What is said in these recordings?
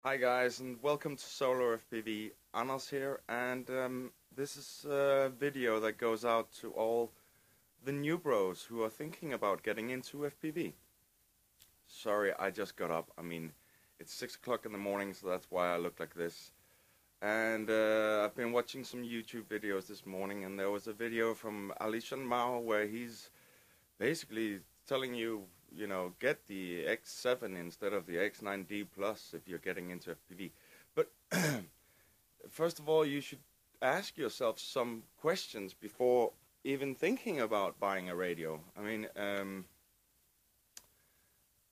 Hi guys, and welcome to Solar FPV. Anders here, and this is a video that goes out to all the Newbros who are thinking about getting into FPV. Sorry, I just got up. I mean, it's 6 o'clock in the morning, so that's why I look like this. And I've been watching some YouTube videos this morning, and there was a video from Alishan Mao where he's basically telling you, get the X7 instead of the X9D Plus if you're getting into FPV. But first of all, you should ask yourself some questions before even thinking about buying a radio. I mean,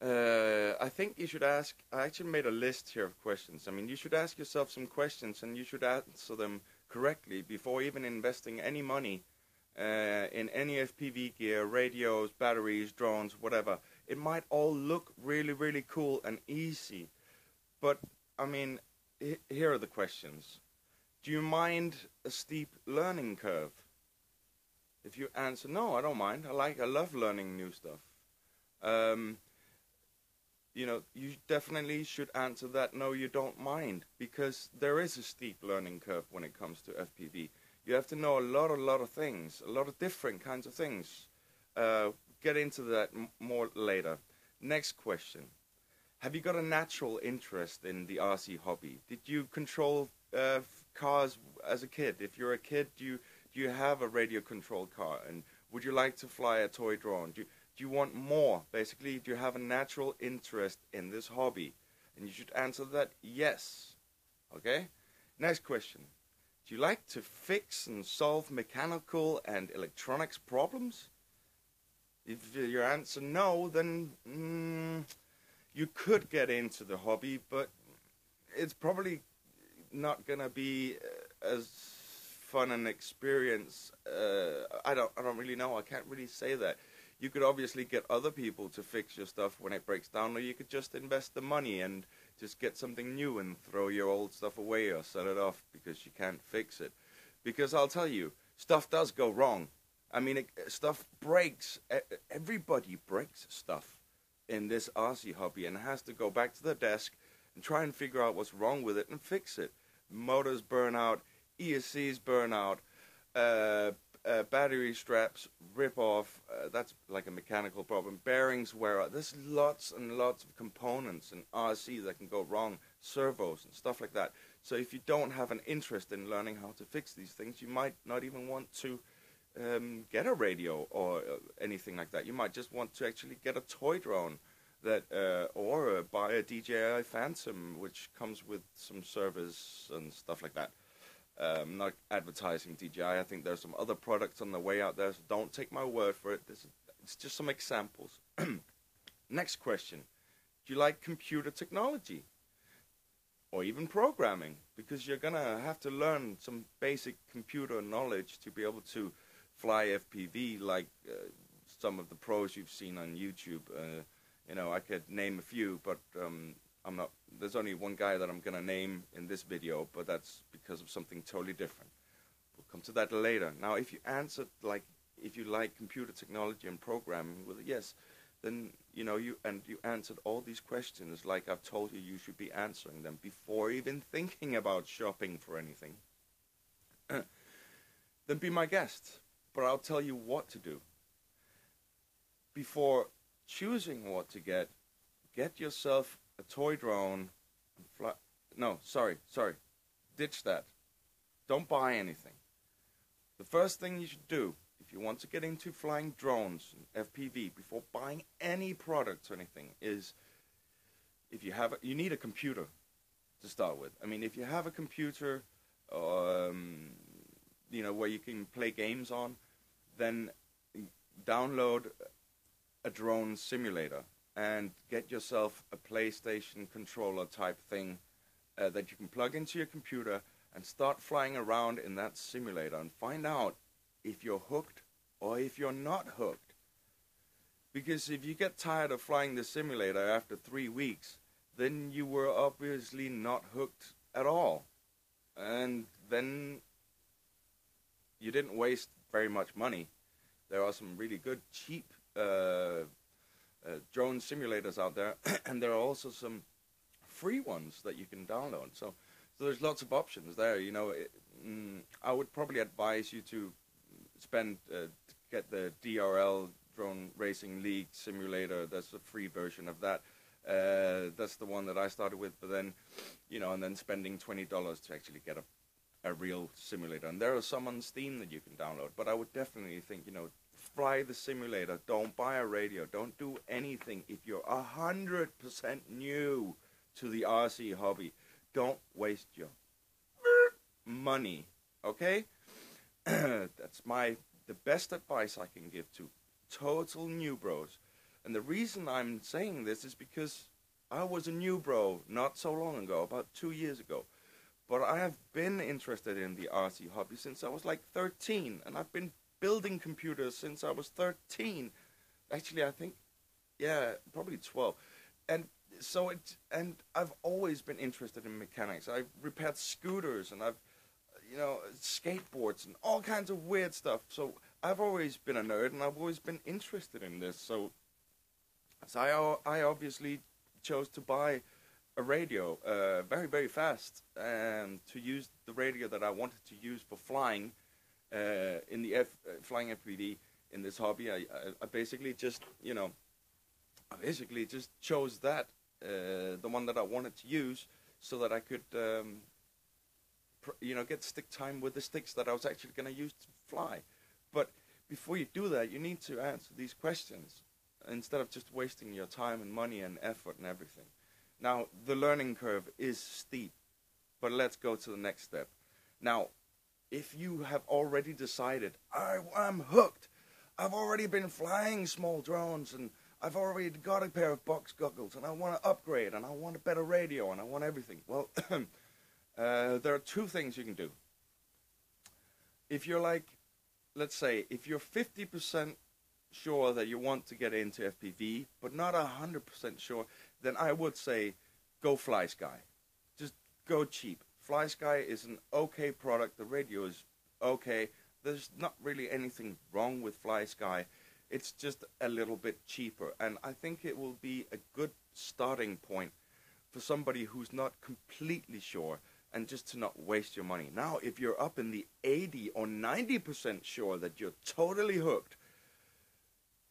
I think you should ask, I actually made a list here of questions. I mean, you should ask yourself some questions and you should answer them correctly before even investing any money in any FPV gear, radios, batteries, drones, whatever. It might all look really, really cool and easy, but I mean, here are the questions. Do you mind a steep learning curve? If you answer no, I don't mind. I love learning new stuff. You definitely should answer that no, you don't mind, because there is a steep learning curve when it comes to FPV. You have to know a lot of things, a lot of different kinds of things. Get into that more later. Next question. Have you got a natural interest in the RC hobby? Did you control cars as a kid? If you're a kid, do you have a radio-controlled car? And would you like to fly a toy drone? Do you want more? Basically, do you have a natural interest in this hobby? And you should answer that yes. Okay? Next question. Do you like to fix and solve mechanical and electronics problems? If your answer no, then you could get into the hobby, but it's probably not gonna be as fun an experience. I don't really know. I can't really say that. You could obviously get other people to fix your stuff when it breaks down, or you could just invest the money and just get something new and throw your old stuff away or sell it off because you can't fix it. Because I'll tell you, stuff does go wrong. I mean, stuff breaks. Everybody breaks stuff in this RC hobby and has to go back to the desk and try and figure out what's wrong with it and fix it. Motors burn out, ESCs burn out, battery straps rip off. That's like a mechanical problem. Bearings wear out. There's lots and lots of components in RC that can go wrong, servos and stuff like that. So if you don't have an interest in learning how to fix these things, you might not even want to get a radio or anything like that. You might just want to actually get a toy drone that, or buy a DJI Phantom, which comes with some servers and stuff like that. I'm not advertising DJI. I think there's some other products on the way out there, so don't take my word for it. It's just some examples. Next question. Do you like computer technology? Or even programming? Because you're going to have to learn some basic computer knowledge to be able to fly FPV like some of the pros you've seen on YouTube. I could name a few, but there's only one guy that I'm going to name in this video, but that's because of something totally different. We'll come to that later. Now, if you answered, if you like computer technology and programming with a yes, then, you answered all these questions like I've told you you should be answering them before even thinking about shopping for anything. Then be my guest, but I'll tell you what to do. Before choosing what to get yourself a toy drone. Ditch that. Don't buy anything. The first thing you should do if you want to get into flying drones and FPV before buying any product or anything is, you need a computer to start with. I mean, if you have a computer, where you can play games on, then download a drone simulator and get yourself a PlayStation controller type thing that you can plug into your computer and start flying around in that simulator and find out if you're hooked or if you're not hooked. Because if you get tired of flying the simulator after 3 weeks, then you were obviously not hooked at all. And then you didn't waste very much money. There are some really good, cheap drone simulators out there, and there are also some free ones that you can download. So there's lots of options there. You know, I would probably advise you to get the DRL Drone Racing League simulator. That's a free version of that. That's the one that I started with. But then, you know, and then spending $20 to actually get a real simulator. And there are some on Steam that you can download. But I would definitely think, you know, fly the simulator. Don't buy a radio. Don't do anything. If you're 100% new to the RC hobby, don't waste your money. Okay? That's the best advice I can give to total Newbros. And the reason I'm saying this is because I was a Newbro not so long ago, about 2 years ago. But I have been interested in the RC hobby since I was like 13. And I've been building computers since I was 13. Actually, I think, yeah, probably 12. And so I've always been interested in mechanics. I've repaired scooters and I've, you know, skateboards and all kinds of weird stuff. So I've always been a nerd and I've always been interested in this. So I obviously chose to buy a radio very, very fast to use the radio that I wanted to use for flying in the flying FPV in this hobby. I basically just, you know, chose that, the one that I wanted to use, so that I could, you know, get stick time with the sticks that I was actually going to use to fly. But before you do that, you need to answer these questions instead of just wasting your time and money and effort and everything. Now, the learning curve is steep, but let's go to the next step. Now, if you have already decided, I'm hooked, I've already been flying small drones, and I've already got a pair of box goggles, and I want to upgrade, and I want a better radio, and I want everything. Well, there are two things you can do. If you're like, let's say, if you're 50% sure that you want to get into FPV, but not 100% sure, then I would say go FlySky. Just go cheap. FlySky is an okay product. The radio is okay. There's not really anything wrong with FlySky. It's just a little bit cheaper. And I think it will be a good starting point for somebody who's not completely sure, and just to not waste your money. Now, if you're up in the 80 or 90% sure that you're totally hooked,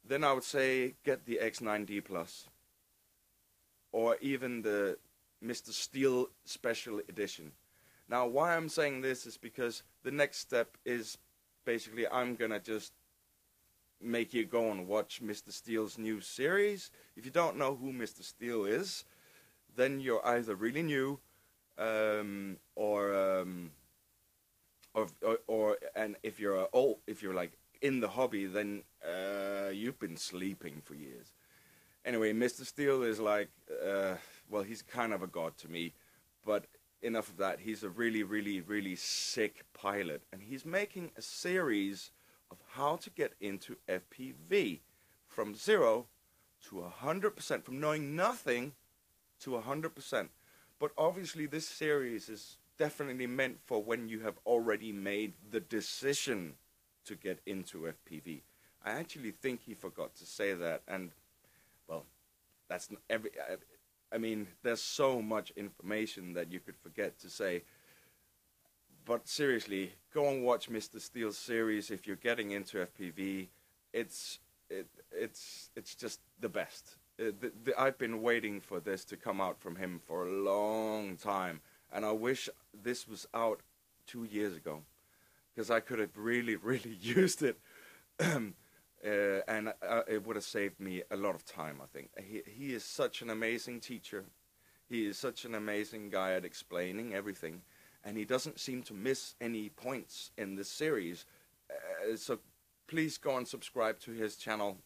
then I would say get the X9D Plus, or even the Mr. Steel Special Edition. Now, why I'm saying this is because the next step is basically I'm going to just make you go and watch Mr. Steel's new series. If you don't know who Mr. Steel is, then you're either really new, and if you're old, if you're like in the hobby, then you've been sleeping for years. Anyway, Mr. Steel is like, well, he's kind of a god to me, but enough of that. He's a really, really, really sick pilot, and he's making a series of how to get into FPV from 0 to 100%, from knowing nothing to 100%. But obviously this series is definitely meant for when you have already made the decision to get into FPV. I actually think he forgot to say that, and well, that's I mean, there's so much information that you could forget to say. But seriously, go and watch Mr. Steel's series if you're getting into FPV. It's just the best. I've been waiting for this to come out from him for a long time, and I wish this was out 2 years ago, because I could have really, really used it, and it would have saved me a lot of time, I think. He is such an amazing teacher. He is such an amazing guy at explaining everything, and he doesn't seem to miss any points in this series. So please go and subscribe to his channel.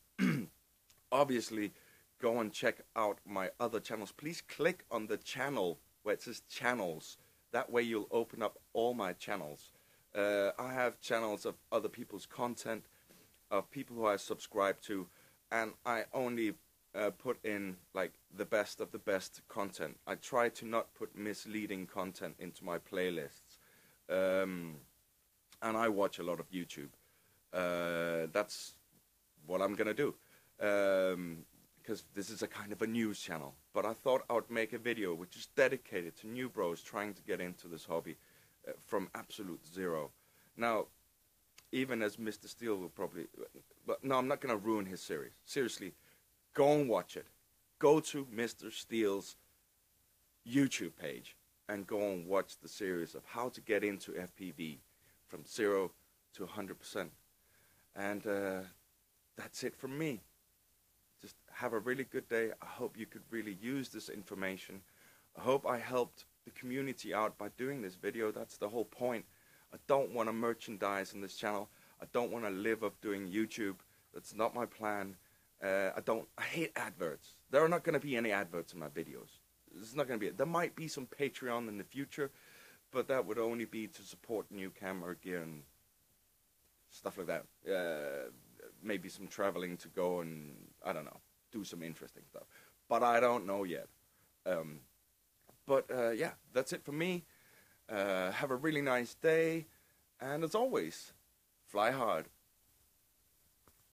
Obviously, go and check out my other channels. Please click on the channel where it says channels. That way you'll open up all my channels. I have channels of other people's content, of people who I subscribe to, and I only put in like the best of the best content. I try to not put misleading content into my playlists. And I watch a lot of YouTube. That's what I'm gonna do. because this is a kind of a news channel. But I thought I would make a video which is dedicated to Newbros trying to get into this hobby from absolute zero. Now, even as Mr. Steele will probably... But no, I'm not going to ruin his series. Seriously, go and watch it. Go to Mr. Steele's YouTube page and go and watch the series of how to get into FPV from 0 to 100%. And that's it from me. Just have a really good day. I hope you could really use this information. I hope I helped the community out by doing this video. That's the whole point. I don't want to merchandise on this channel. I don't want to live off doing YouTube. That's not my plan. I hate adverts. There are not going to be any adverts in my videos. There's not going to be. There might be some Patreon in the future, but that would only be to support new camera gear and stuff like that. Maybe some traveling to go and, I don't know, do some interesting stuff. But I don't know yet. Yeah, that's it for me. Have a really nice day. And as always, fly hard.